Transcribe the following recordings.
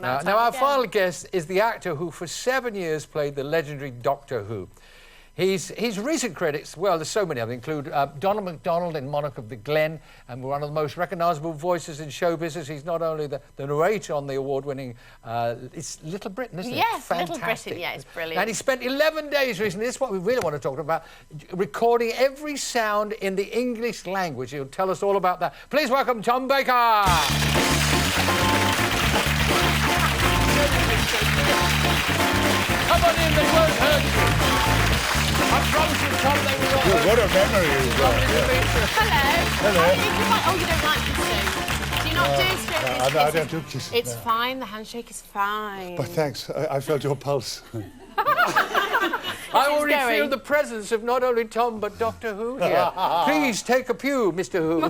Now our final guest is the actor who for 7 years played the legendary Doctor Who. His recent credits, well, there's so many of them, include Donald MacDonald in Monarch of the Glen, and one of the most recognisable voices in show business. He's not only the narrator on the award-winning, it's Little Britain, isn't it? Yes, fantastic. Little Britain, yeah, it's brilliant. And he spent 11 days recently, this is what we really want to talk about, recording every sound in the English language. He'll tell us all about that. Please welcome Tom Baker! Come on in, they won't hurt you. I promise you, Tom, they will not hurt you. What a memory you've got. Hello. Oh, you don't like kisses? Do you not do straight I don't do kisses. It's fine, the handshake is fine. But thanks, I felt your pulse. I already feel the presence of not only Tom, but Doctor Who here. Please take a pew, Mr. Who.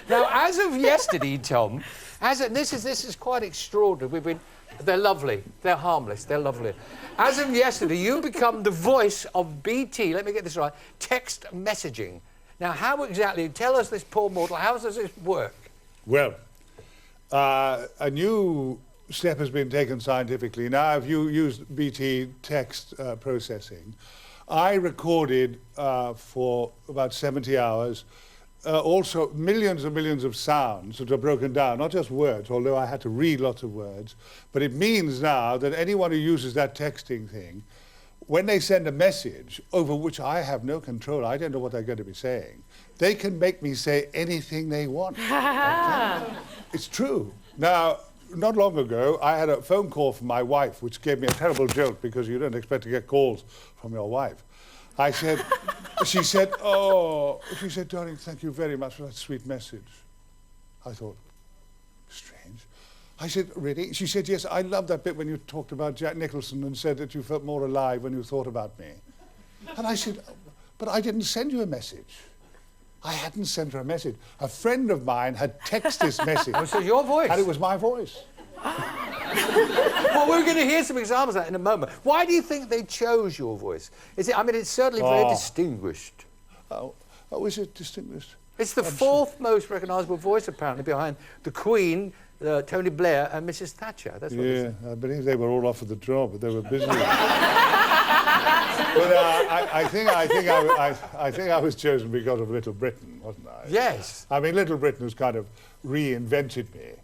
Now, as of yesterday, Tom, this is quite extraordinary. They're lovely, they're harmless, they're lovely. As of yesterday, you become the voice of BT, let me get this right, text messaging. Now, how exactly, tell us this poor mortal, how does this work? Well, a new step has been taken scientifically. Now, if you use BT text processing, I recorded for about 70 hours also millions and millions of sounds that are broken down, not just words, although I had to read lots of words. But it means now that anyone who uses that texting thing, when they send a message over which I have no control, I don't know what they're going to be saying, they can make me say anything they want. It's true. Now, not long ago, I had a phone call from my wife, which gave me a terrible jolt because you don't expect to get calls from your wife. I said, she said, darling, thank you very much for that sweet message. I thought, strange. I said, really? She said, yes, I love that bit when you talked about Jack Nicholson and said that you felt more alive when you thought about me. And I said, but I didn't send you a message. I hadn't sent her a message. A friend of mine had texted this message. Oh, so your voice? And it was my voice. Well, we're going to hear some examples of that in a moment. Why do you think they chose your voice? Is it? I mean, it's certainly very distinguished. Oh, is it distinguished? It's the fourth most recognisable voice, apparently, behind the Queen, Tony Blair, and Mrs. Thatcher. That's what yeah, I believe they were all offered the job, but they were busy. But I think I was chosen because of Little Britain, wasn't I? Yes. I mean, Little Britain has kind of reinvented me.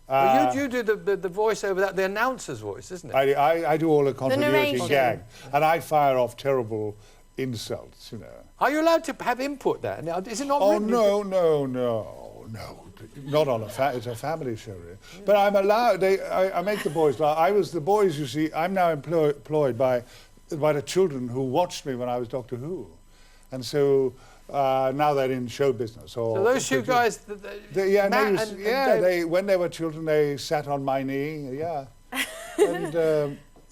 Well, you do the voice over that, the announcer's voice, isn't it? I do all the continuity gag, and I fire off terrible insults, you know. Are you allowed to have input there? Now, is it not written? No. Not on it's a family show, really. But I'm allowed, I make the boys laugh. The boys, you see, I'm now employed by the children who watched me when I was Doctor Who. And so now they're in show business. So those two guys, when they were children, they sat on my knee,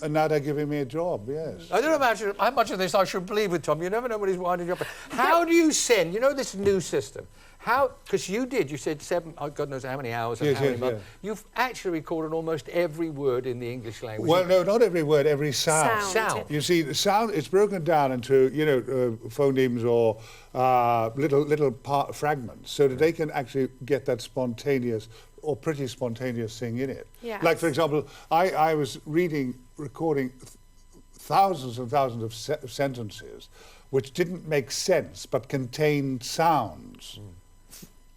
and now they're giving me a job, yes. I don't know how much of this I should believe with Tom. You never know when he's winding you up. How do you send, you know, this new system? How, because you said God knows how many hours and how many months. You've actually recorded almost every word in the English language. Well, no, not every word, every sound. Sound. You see, the sound, it's broken down into, you know, phonemes or little fragments so that they can actually get that spontaneous or pretty spontaneous thing in it. Yes. Like, for example, I was recording thousands and thousands of sentences which didn't make sense but contained sounds.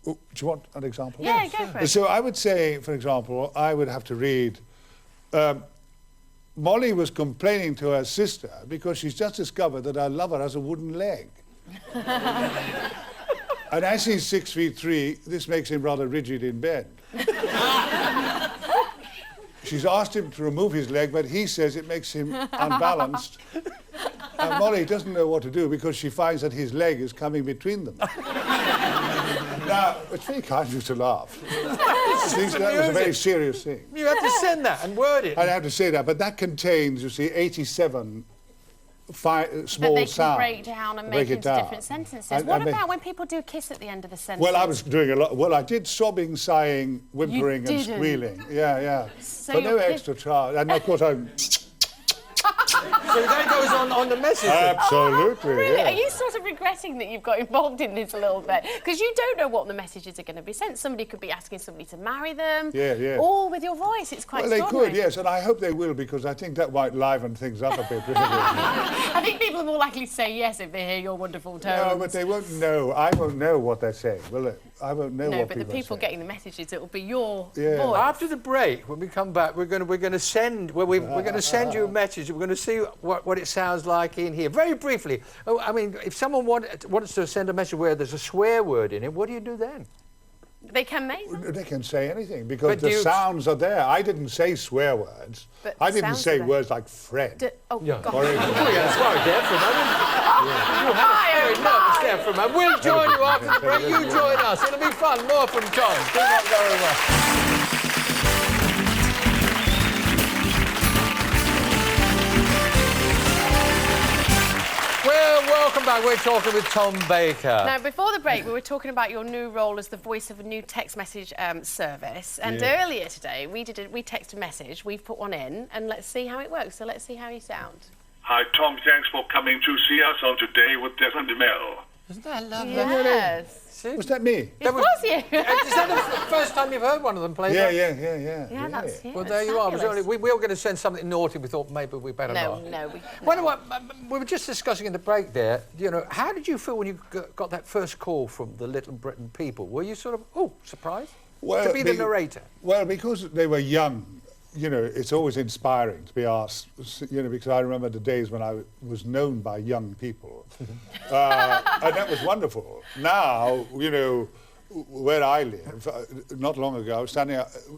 Do you want an example? Yeah, go for it. So I would say, for example, I would have to read, Molly was complaining to her sister because she's just discovered that her lover has a wooden leg. And as he's 6'3", this makes him rather rigid in bed. She's asked him to remove his leg, but he says it makes him unbalanced. And Molly doesn't know what to do because she finds that his leg is coming between them. Now, it's very kind of you to laugh. That was a very serious thing. You have to send that and word it. I have to say that, but that contains, you see, 87 small sounds. That they can break down and make into different sentences. What about when people do kiss at the end of a sentence? Well, I was doing a lot. Well, I did sobbing, sighing, whimpering and squealing. Yeah. So for no extra charge. And of course, I'm... So that goes on the message. Absolutely. Really? yeah. Are you sort of regretting that you've got involved in this a little bit? Because you don't know what the messages are going to be sent. Somebody could be asking somebody to marry them. Yeah. All with your voice. It's quite Well, they extraordinary. could, yes, and I hope they will, because I think that might liven things up a bit. Really. I think people are more likely to say yes if they hear your wonderful tones. No, but they won't know. I won't know what they're saying, will they? I won't know No, what but the people are saying. getting the messages, it will be your Yeah. voice. After the break, when we come back, we're going to send you a message. We're going to see what it sounds like in here. Very briefly. Oh, I mean, if someone wants to send a message where there's a swear word in it, what do you do then? They can make them. They can say anything because But the sounds are there. I didn't say swear words. But I the didn't sounds say are there. words like friend. Oh, Yeah. God. Or anything. Oh, yeah, that's right, there from very nervous there from her. We'll join you after the break. You join us. It'll be fun. More from Tom. Do not go away. Well, welcome back. We're talking with Tom Baker. Now, before the break, we were talking about your new role as the voice of a new text message service. And earlier today, we text a message. We've put one in, and let's see how it works. So let's see how you sound. Hi, Tom. Thanks for coming to see us on Today with Des and Mel. Isn't that lovely? Yes. Was that me? It was you. Is that the first time you've heard one of them play? Yeah, that? Yeah, that's you. Well, there you are. It was only, we were going to send something naughty. We thought maybe we better not. No. We were just discussing in the break there, you know, how did you feel when you got that first call from the Little Britain people? Were you sort of, surprised? To be the narrator? Well, because they were young, you know, it's always inspiring to be asked, you know, because I remember the days when I was known by young people. And that was wonderful. Now, you know, where I live, not long ago, I was standing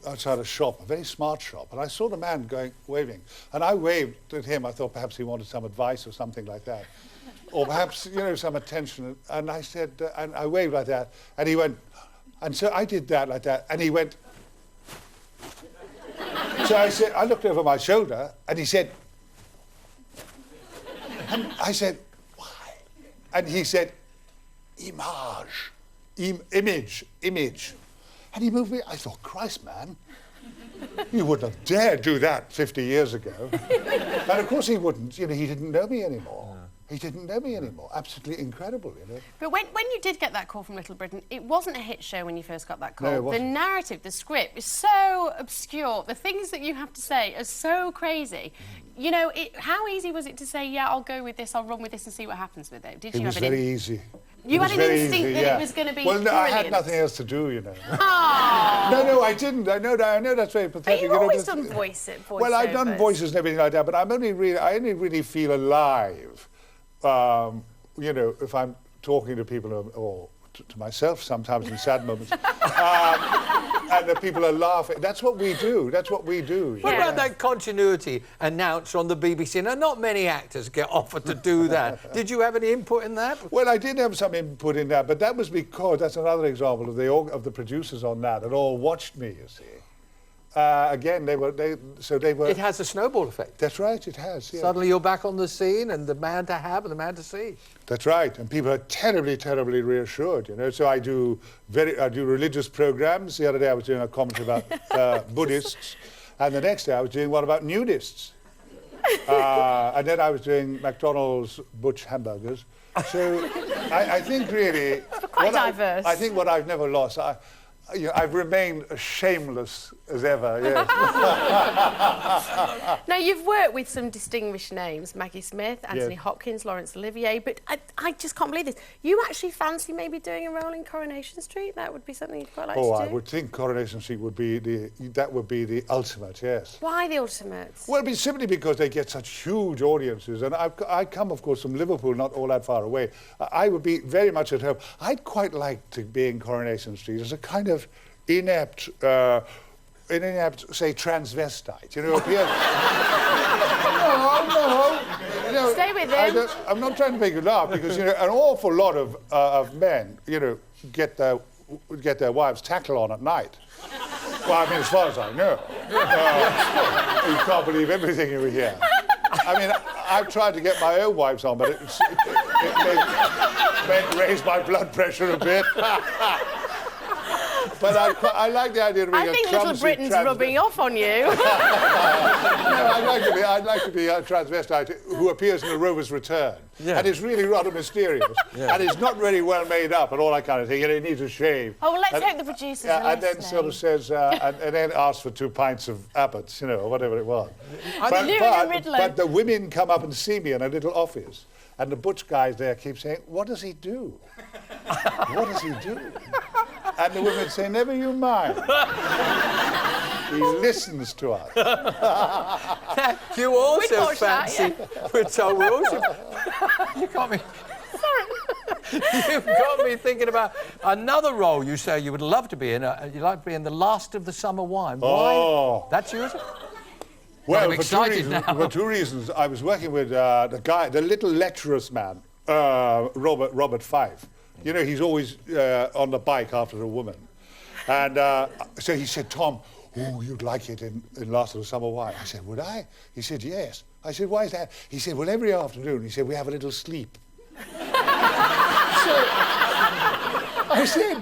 outside a shop, a very smart shop, and I saw the man waving. And I waved at him. I thought perhaps he wanted some advice or something like that. Or perhaps, you know, some attention. And I said, and I waved like that, and he went, and so I did that like that, and he went. So I said, I looked over my shoulder, and he said, and I said, why? And he said, image. Image. And he moved me. I thought, Christ, man, you wouldn't have dared do that 50 years ago. And of course he wouldn't. You know, he didn't know me anymore. He didn't know me anymore. Absolutely incredible, you know. But when you did get that call from Little Britain, it wasn't a hit show when you first got that call. No, it wasn't. The narrative, the script is so obscure. The things that you have to say are so crazy. You know, how easy was it to say, yeah, I'll go with this, I'll run with this and see what happens with it? Did you It was have an very easy. You had an instinct that it was going to be Well, no, I had brilliant. nothing else to do, you know. Aww. No, I didn't. I know that's very But pathetic. you've you know, always but- done voice Well, I've done voices and everything like that, but I only really feel alive, you know, if I'm talking to people or to myself sometimes in sad moments, and the people are laughing. That's what we do. What about that continuity announcer on the BBC? Now, not many actors get offered to do that. Did you have any input in that? Well, I did have some input in that, but that was because that's another example of the producers on that all watched me. You see, again, they were. It has a snowball effect. That's right. It has. Yeah. Suddenly you're back on the scene, and the man to have and the man to see. That's right, and people are terribly, terribly reassured. You know, so I do religious programs. The other day I was doing a commentary about Buddhists, and the next day I was doing one about nudists, and then I was doing McDonald's butch hamburgers. So I think really quite diverse. I think what I've never lost. I've remained as shameless as ever, yes. Now, you've worked with some distinguished names, Maggie Smith, Anthony Yes. Hopkins, Laurence Olivier, but I just can't believe this. You actually fancy maybe doing a role in Coronation Street? That would be something you'd quite like to do? I would think Coronation Street would be the ultimate, yes. Why the ultimates? Well, simply because they get such huge audiences, and I come, of course, from Liverpool, not all that far away. I would be very much at home. I'd quite like to be in Coronation Street as a kind of inept, say, transvestite. You know, no. Stay with him. I'm not trying to make you laugh because you know an awful lot of men, you know, get their wives' tackle on at night. Well, I mean, as far as I know, you can't believe everything you hear. I mean, I've tried to get my own wives on, but it raised my blood pressure a bit. But I like the idea of being I think a Little clumsy Britain's rubbing off on you. I'd like to be a transvestite who appears in a Rover's Return. Yeah. And it's really rather mysterious. Yeah. And it's not really well made up and all that kind of thing. And it needs a shave. Oh, well, let's hope the producers are and then listening. sort of says, and then asks for 2 pints of Abbott's, you know, or whatever it was. But the women come up and see me in a little office. And the butch guys there keep saying, what does he do? What does he do? And the women say, never you mind. He listens to us. You also watch that, fancy... We're told we also... You got me... Sorry. You've got me thinking about another role you say you would love to be in. You'd like to be in The Last of the Summer Wine. Why? Oh. That's yours? Well, I'm excited now. For 2 reasons. I was working with the little lecherous man, Robert Fife. You know, he's always on the bike after a woman. And so he said, Tom, oh, you'd like it in Last of the Summer Wine. I said, would I? He said, yes. I said, why is that? He said, well, every afternoon, he said, we have a little sleep. I said,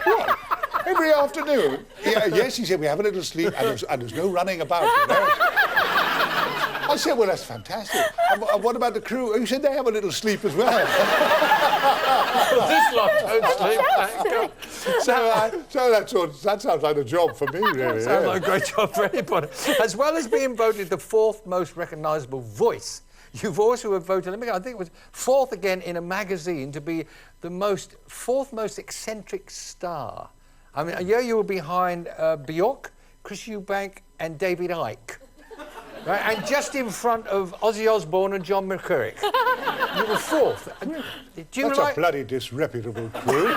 what? Every afternoon? Yeah, yes, he said, we have a little sleep and there's no running about, you know? I said, well, that's fantastic. And what about the crew? He said, they have a little sleep as well. This lot don't sleep, thank God. So that sounds like a job for me, really. Sounds like a great job for anybody. As well as being voted the 4th most recognisable voice, you've also been voted, I think it was 4th again in a magazine to be the 4th most eccentric star. I mean, yeah, you were behind Bjork, Chris Eubank and David Icke. Right? And just in front of Ozzy Osbourne and John McCurrick. You were 4th. That's a bloody disreputable crew.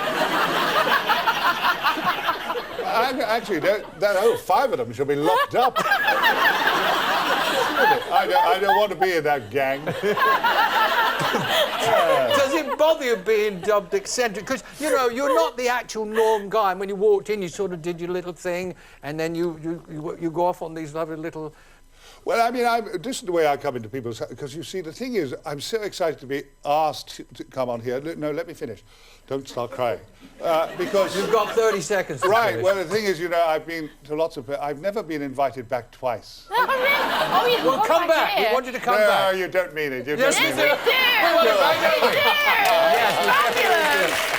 Actually, that whole 5 of them should be locked up. I don't want to be in that gang. Does it bother you being dubbed eccentric? Because, you know, you're not the actual norm guy. And when you walked in, you sort of did your little thing, and then you go off on these lovely little... Well, I mean, this is the way I come into people's... Because, you see, the thing is, I'm so excited to be asked to come on here. No, let me finish. Don't start crying. Because... You've got 30 seconds to Right, finish. well, the thing is, you know, I've been to lots of... I've never been invited back twice. Oh, really? Oh, you Well, come back. Here. We want you to come No, back. you don't mean it. You Yes, don't we mean do. it. We want it back, don't we? Yes, we Fabulous.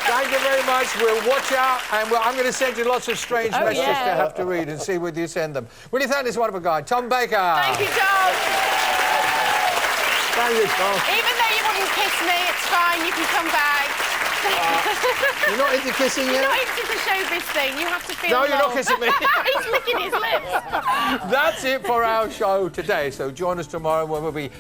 Thank you very much. We'll watch out, and I'm going to send you lots of strange messages to have to read and see whether you send them. Really thank this wonderful guy, Tom Baker. Thank you, Tom. Thank you, Tom. Even though you wouldn't kiss me, it's fine. You can come back. You're not into kissing yet? You're not into the showbiz thing. You have to feel No, you're not love. kissing me. He's licking his lips. That's it for our show today. So join us tomorrow when we'll be